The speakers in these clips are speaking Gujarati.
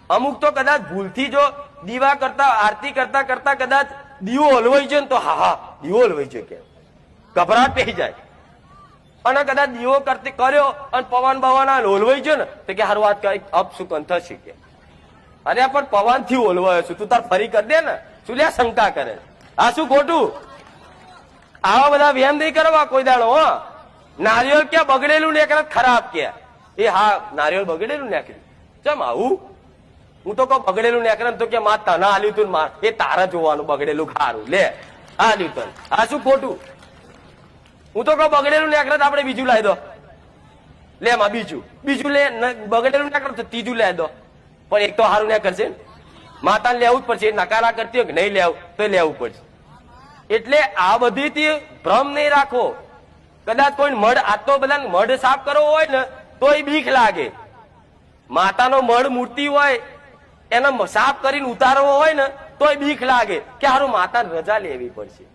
અમુક તો કદાચ ભૂલથી જો દીવા કરતા આરતી કરતા કરતા કદાચ દીવો હલવાઈ જાય ને તો હા હા દીવો હલવાઈ જાય કે ગભરાટ પેઈ જાય. અને કદાચ દીવો કરતી કર્યો અને પવન બવન હલવાઈ ગયો ને તો કે હારું વાત કઈ અપશુકન થશે કે અરે પણ પવન થી ઓલવાયો છું તું તાર ફરી કરી દે ને શું લે શંકા કરે આ શું ખોટું. આવા બધા વ્યાયામ નહીં કરવા કોઈ દાડો. નારિયેળ ક્યાં બગડેલું નીકળે ખરાબ કે એ હા નારિયેળ બગડેલું નીકળ્યું ચમ આવું. હું તો કહું બગડેલું નીકળે તો કે માં તને આલ્યું તું માર એ તારા જોવાનું બગડેલું ખારું લે આલ્યું તને આ શું ખોટું. હું તો કહું બગડેલું નીકળે આપણે બીજું લાવી દો લે માં બીજું લે બગડેલું નીકળે તો ત્રીજું લાવી દો પણ એક તો સારું ના કરશે ને માતાને લેવું જ પડશે. નકારા કરતી હોય કે નહીં લેવું તો લેવું પડશે. એટલે આ બધી ભ્રમ નહીં રાખો. કદાચ કોઈ મઢ આ તો બધા મઢ સાફ કરવો હોય ને તોય બીક લાગે. માતાનો મઢ મૂર્તિ હોય એને સાફ કરીને ઉતારવો હોય ને તોય બીક લાગે કે હારું માતાને રજા લેવી પડશે.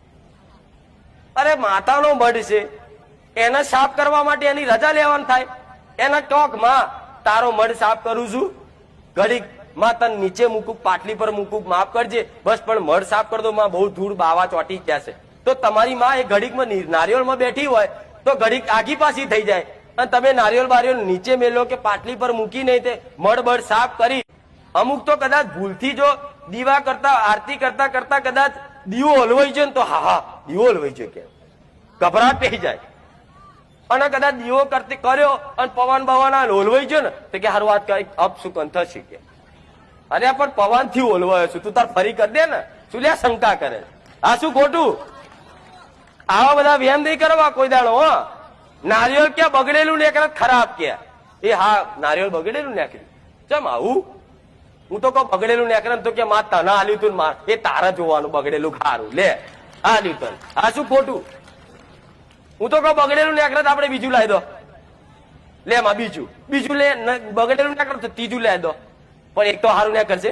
અરે માતાનો મઢ છે એને સાફ કરવા માટે એની રજા લેવાની થાય. એના ટોક માં તારો મઢ સાફ કરું છું ઘડીક માં તને નીચે મૂકું પાટલી પર મૂકું માફ કરજે બસ પણ મઢ સાફ કરી દો માં બહુ ધૂળ બાવા ચોટી ગયા છે. તો તમારી માં એ ઘડીકમાં નારિયેળમાં બેઠી હોય તો ઘડીક આગી પાછી થઈ જાય અને તમે નારિયેળ બારિયેળ નીચે મેલો કે પાટલી પર મૂકી નહીં તે મઢ બળ સાફ કરી. અમુક તો કદાચ ભૂલથી જો દીવા કરતા આરતી કરતા કરતા કદાચ દીવો હલવાઈ જાય ને તો હા હા દીવો હલવાઈ જાય કે ગભરાટ પેઈ જાય. અને કદાચ દીવો કરતી કર્યો અને પવન બવન હલવાઈ ગયો ને તો કે હારું વાત કઈ અપશુકન થશે કે અરે પણ પવન થી ઓલવાયો છું તું તાર ફરી કરી દે ને શું લે શંકા કરે આ શું ખોટું. આવા બધા વ્યાયામ નહીં કરવા કોઈ દાડો. નારિયેળ ક્યાં બગડેલું નીકળે ખરાબ કે એ હા નારિયેળ બગડેલું નીકળ્યું ચમ આવું. હું તો કહું બગડેલું નીકળે તો કે માં તને આલ્યું તું માર એ તારા જોવાનું બગડેલું ખારું લે આલ્યું તને આ શું ખોટું. હું તો કહું બગડેલું નીકળે આપણે બીજું લાવી દો લે માં બીજું લે બગડેલું નીકળે તો ત્રીજું લાવી દો પણ એક તો સારું ના કરશે.